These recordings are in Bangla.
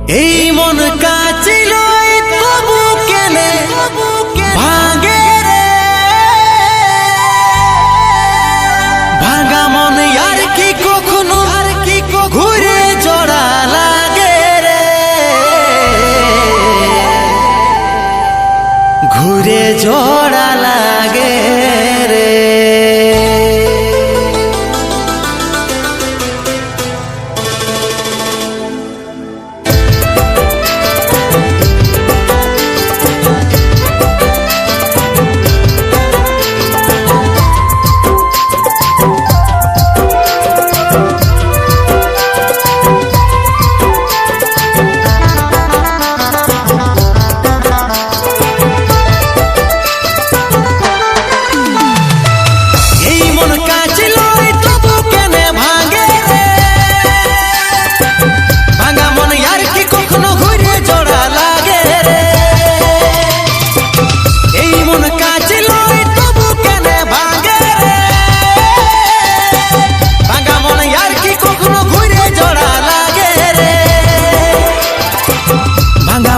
এই মন কাছিল তবু কেনে ভাঙে রে, ভাঙা মন আর কি কখনো ঘুরে জোড়া লাগে রে, ঘুরে জোড়া লাগে রে।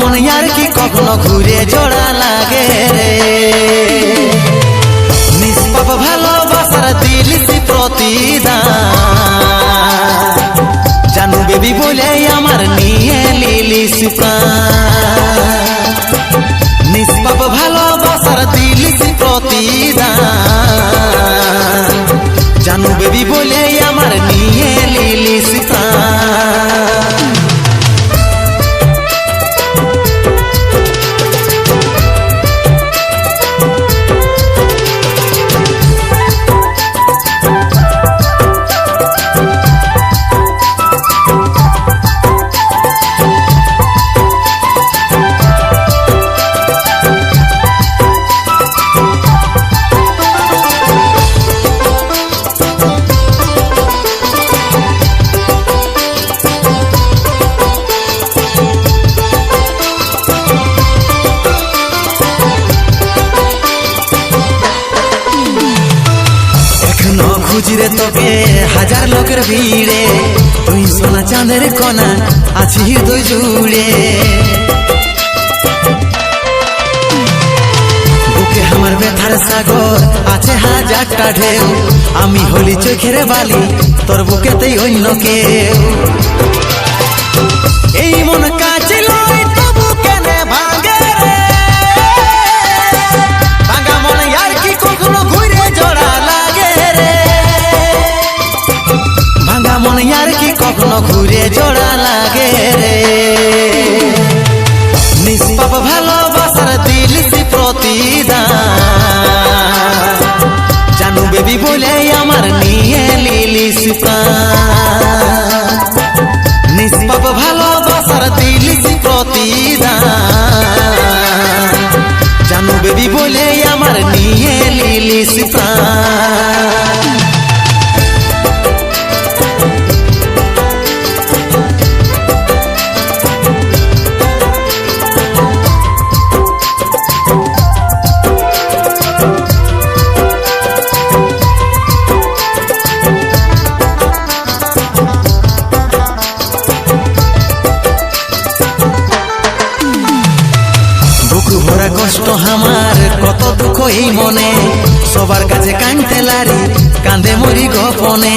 মন আর কি কখনো ঘুরে জোড়া লাগে রে, নিষ্পাপ ভালোবাসার দিলিসি প্রতিদান, জানু বেবি বলে আমার নিয়ে লিলিস প্রাণ, নিষ্পাপ ভালোবাসার দিলিসি প্রতিদান, জানু বেবি বলে আমার নিয়ে লিলিস প্রাণ। খুঁজিরে তোকে হাজার লোকের ভিড়ে, তুই সোনা চাঁদের কণা আছি হৃদয় জুড়ে, বুকে আমার ব্যথার সাগর আছে হাজারটা ঢেউ, আমি হলি চোখের বালি তোর বুকেতেই অন্য কেউ, এই মন কাছে লয় তবু কেনে ভাঙে রে, ভাঙা মন আর কি কখনো ঘুরে জোড়া লাগে রে, ভাঙা মন আর কি কখনো ঘুরে জোড়া লাগে রে, নিষ্পাপ ভালোবাসার দিলিসি প্রতিদান, জানু বেবি বলে আমার নিয়ে লিলিস প্রাণ, নিষ্পাপ ভালোবাসার দিলিসি প্রতিদান, জানু বেবি বলে আমার নিয়ে লিলিস প্রাণ। কষ্ট আমার কত দুঃখ এই মনে, সবার কাছে কাঁদতে লারি কাঁদে মরি গোপনে,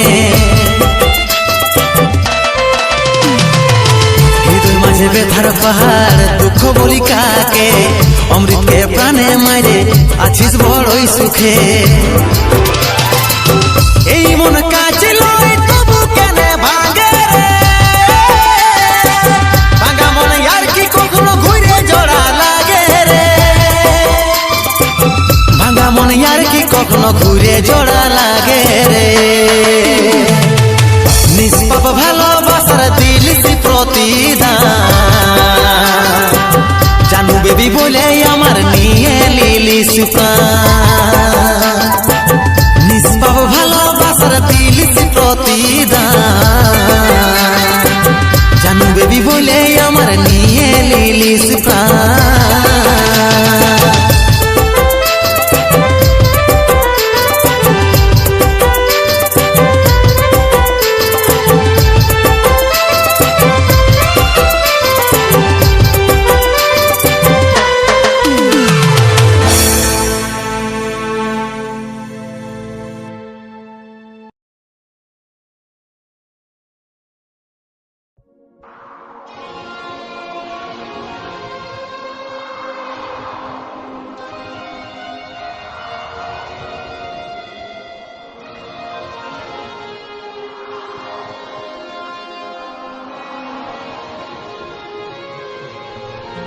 হৃদয় মাঝে ব্যথার পাহাড় দুঃখ বলি কাকে, অমৃতকে প্রাণে মারে আছিস বড়ই সুখে, এই মন কাছে লয় তবু কেনে ভাঙে রে, ভাঙা মন আর কি কখনো ঘুরে জোড়া লাগে রে, ভাঙা মন আর কি কখনো ঘুরে জোড়া লাগে রে, নিষ্পাপ ভালোবাসার দিলিসি প্রতিদান, জানু বেবি বলে আমার নিয়ে লিলিস প্রাণ,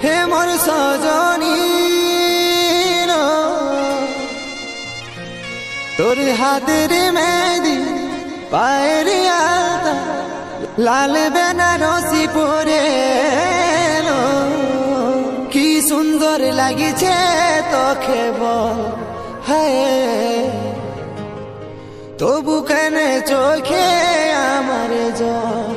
হে মোর সজনী তোর হাতের মেহেদি পায়ের আলতা লাল বেনারসি পরে এলো। কি সুন্দর লাগিছে তোকে বল হায়, তবু কেন চোখে আমার জল।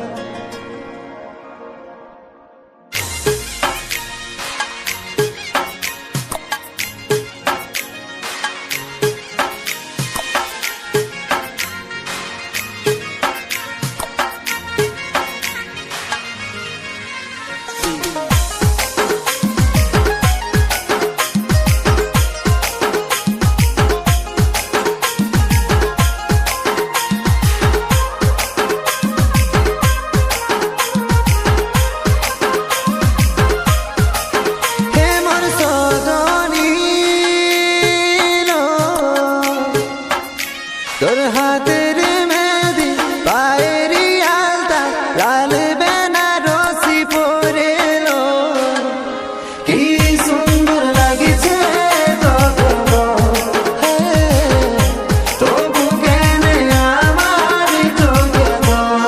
তোর হাতের মেহেদি পায়ের আলতা লাল বেনারসি পরে এলো। কি সুন্দর লাগিছে তোকে বল, তবু কেন আমার চোখে জল।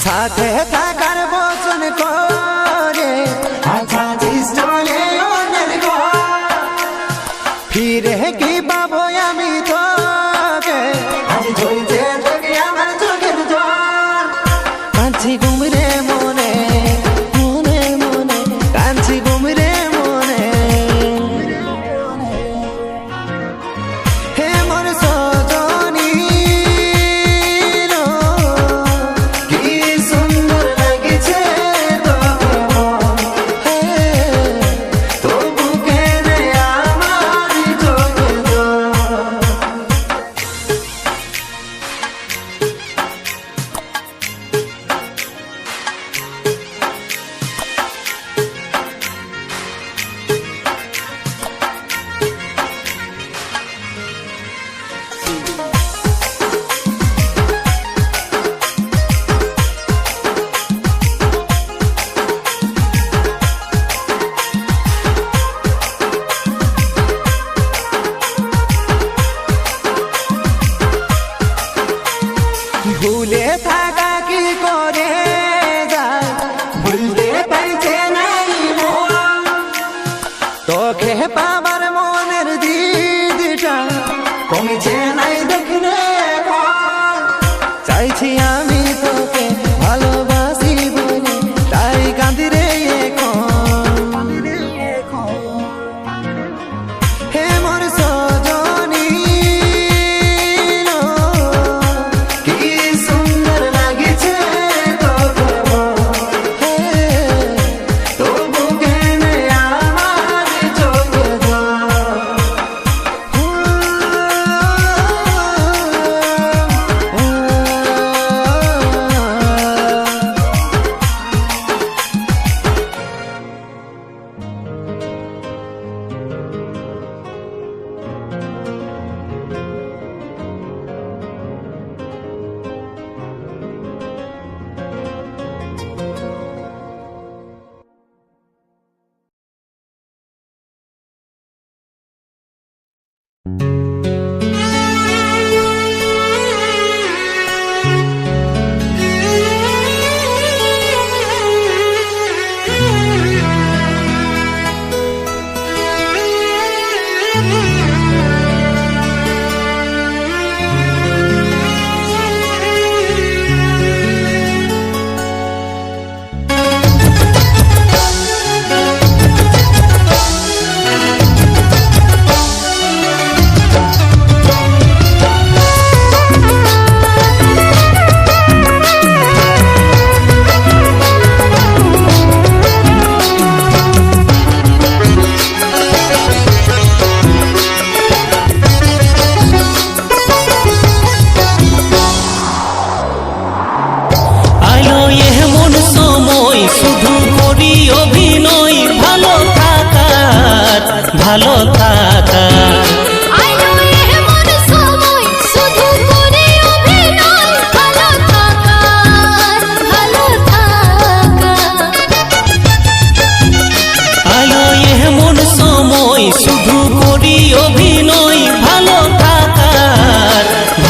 সাথে থাকার বচন করে আছিস চলে অন্যের ঘর, ফিরে কি পাবো আমি তোকে, আজ ঝলছে চোখে আমার চোখের জল। কাঁদছি ঘুমরে মনে মনে মনে, কাঁদছি ঘুমরে মনে। হে মোর সজনী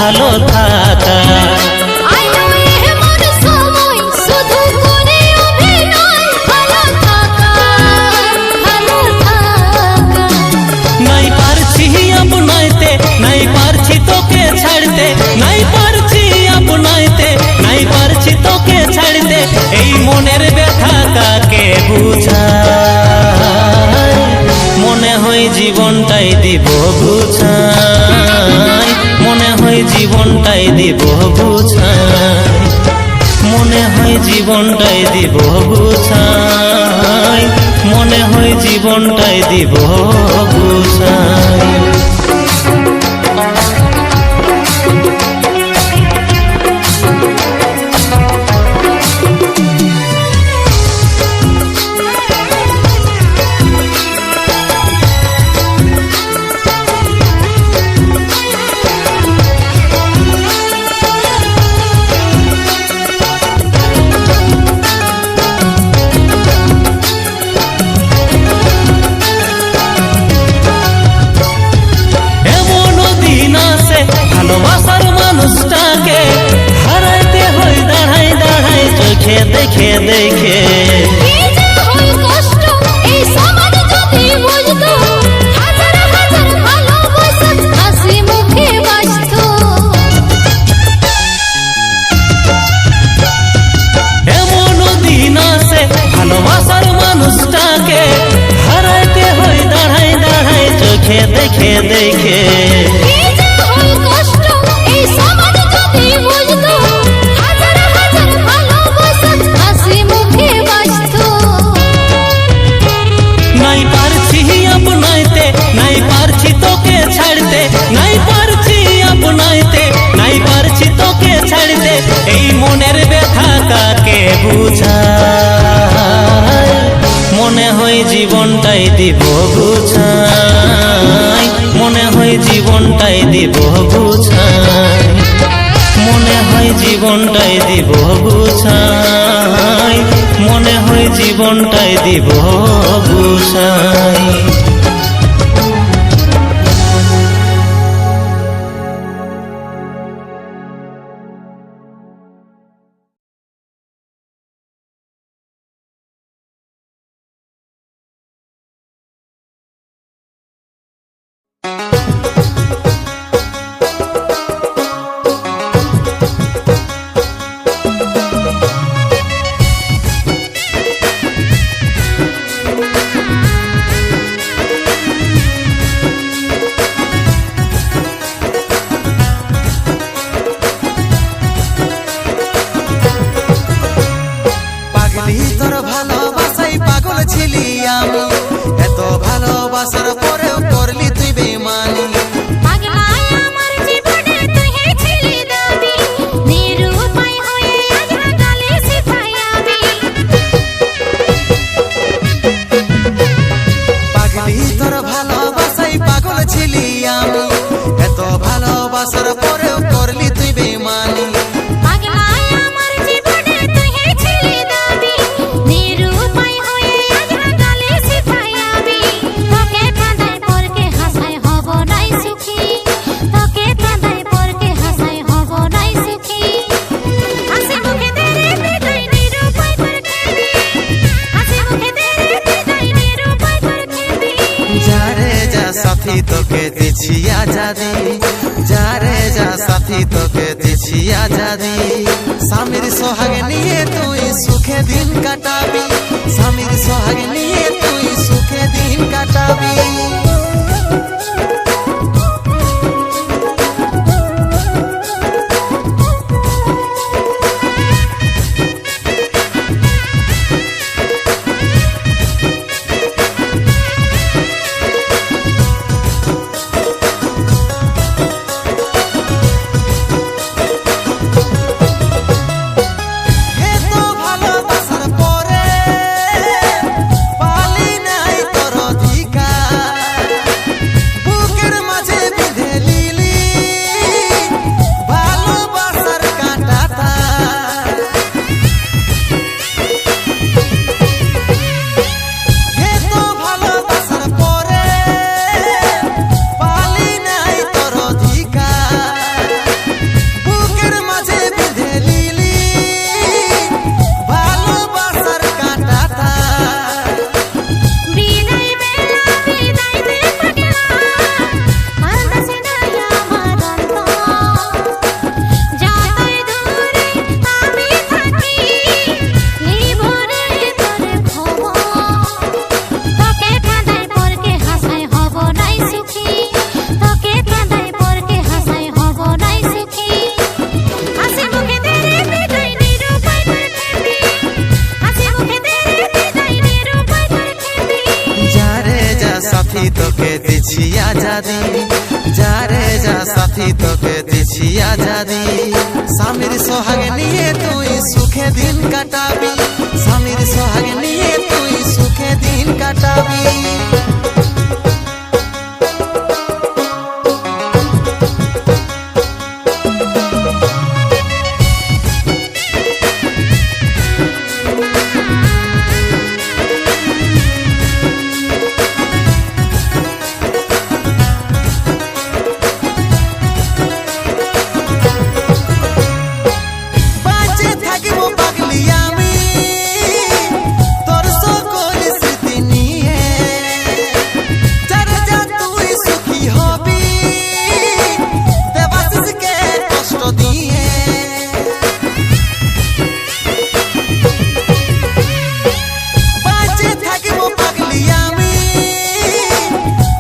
ভালো থাকা। নাই পারছি আপনাইতে, নাই পারছি তোকে ছাড়তে, নাই পারছি আপনাইতে, নাই পারছি তোকে ছাড়তে, এই মনের ব্যথা কাকে বুঝাই, মনে হয় জীবনটাই দিব বুঝাই, মনে হয় জীবনটাই দিব বুঝাই, মনে হয় জীবনটাই দিব বুঝাই, মনে হয় জীবনটাই দিব বুঝাই। ভালোবাসার মানুষটাকে হারাইতে হয় দাঁড়াই দাঁড়াই, চোখে দেখে দেখে এমন দিন আসে ভালোবাসার মানুষটাকে হারাইতে হয় দাঁড়াই দাঁড়াই, চোখে দেখে দেখে নাই পারছি আপনাইতে, নাই পারছি তোকে ছাড়তে, নাই পারছি আপনাইতে, নাই পারছি তোকে ছাড়তে, এই মনের ব্যথা কাকে বুঝাই, মনে হয় জীবনটাই দিব বুঝাই, মনে হয় জীবনটাই দিব বুঝাই, মনে হয় জীবনটাই দিব বুঝাই, মনে হয় জীবনটাই দিব বুঝাই। তোকে দিছি আজাদি, যারে যা সাথী তোকে দিছি আজাদি, স্বামীর সোহাগ নিয়ে তুই সুখে দিন কাটাবি, স্বামীর সোহাগ নিয়ে তুই সুখে দিন কাটাবি। দিছি আজাদি, যারে যা সাথী তোকে দিছি আজাদি। স্বামীর সোহাগ নিয়ে তুই সুখে দিন কাটাবি, স্বামীর সোহাগ নিয়ে তুই সুখে দিন কাটাবি। বাঁচে থাকিব পাগলি আমি তোর সকল স্মৃতি নিয়ে, যারে যা তুই সুখী হবি দেবাশিসকে কষ্ট দিয়ে। বাঁচে থাকিব পাগলি আমি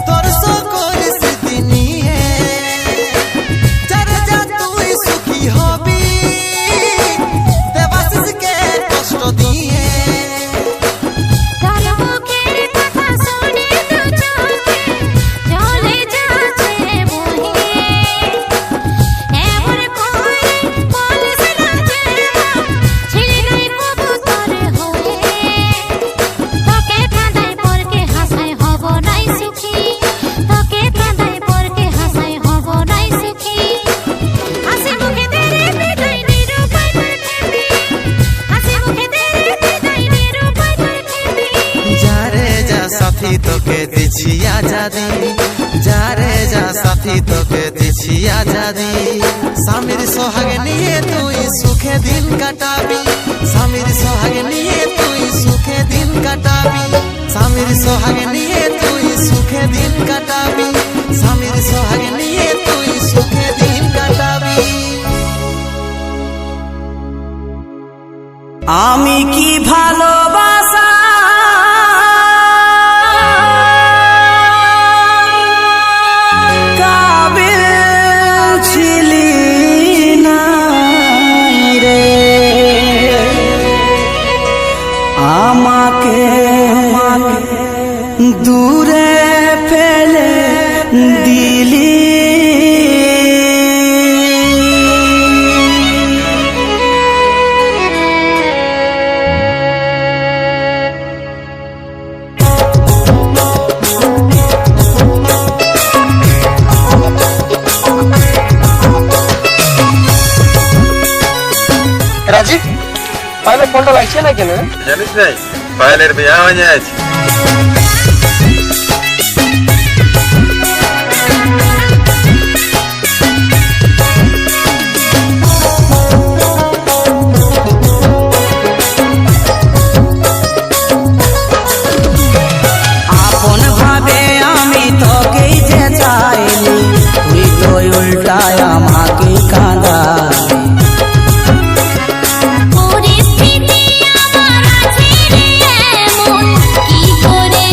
তোর সকল স্মৃতি নিয়ে, যারে যা তুই সুখী হবি দেবাশিসকে কষ্ট দিয়ে। তোর মুখের কথা শুনে দু চোখে জলে যাচ্ছে বহে, এমন করে বলিস না যে ছিলি নাই কবুতর হয়ে। তোকে কাঁদায় পরকে হাসায় হব নাই সুখী, তোকে কাঁদায় পরকে হাসায় হব নাই সুখী। হাসি মুখে তেরে বিদায় নিরুপায় তোর খেবি, হাসি মুখে তেরে বিদায় নিরুপায় তোর খেবি। যারে যা সাথী তোকে দিছি আজাদি, যারে যা সাথী তোকে দিছি আজাদি। স্বামীর সোহাগ নিয়ে তুই সুখে দিন কাটাবি, স্বামীর সোহাগ নিয়ে তুই সুখে দিন কাটাবি, স্বামীর সোহাগ নিয়ে তুই সুখে দিন কাটাবি, স্বামীর সোহাগ নিয়ে তুই সুখে দিন কাটাবি। আমি কি ভালোবাসা কাবিল ছিলি না রে, আমাকে দূরে ফেলে দিলি। রাজীব পায়েলের ফোনটা লাগছে না কেন? জানিস নাই পায়েলের বিয়া হয়ে যাচ্ছে। আপন ভাবে আমি তোকেই যে চাইনি, তুই তো উল্টায় আমাকে কাঁদালি। পরিস্থিতি আমার আছে রে এমন, কি করে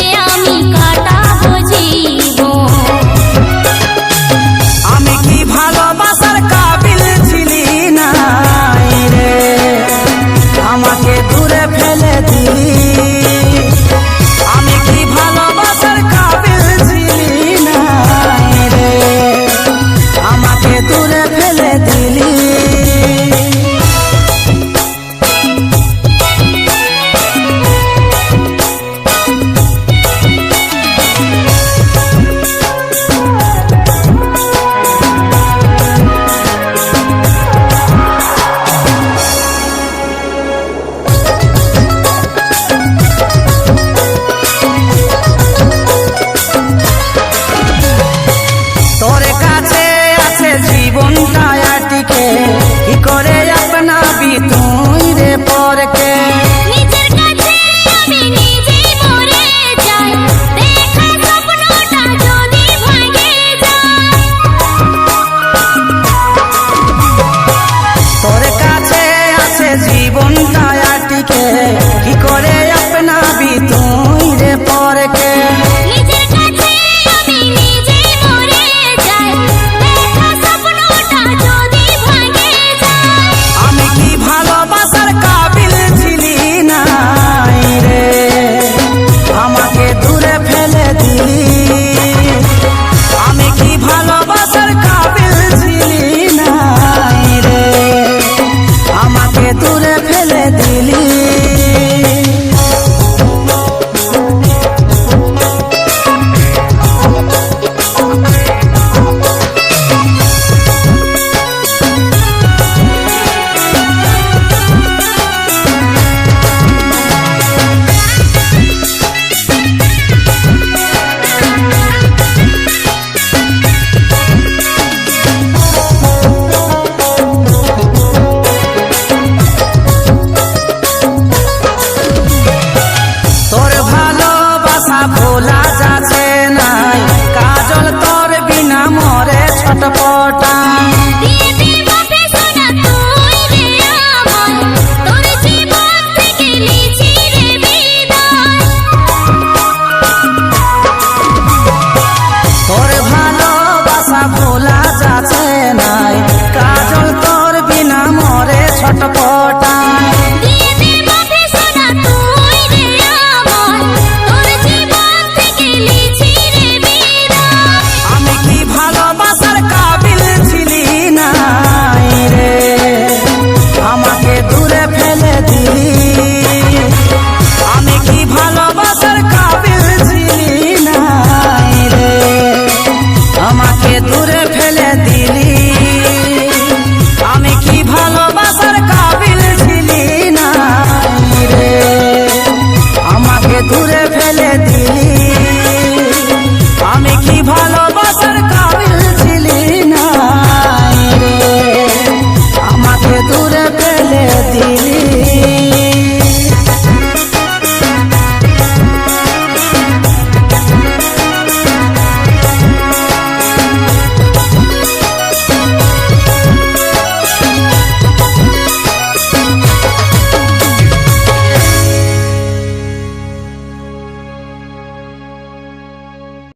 ফেলে দিলি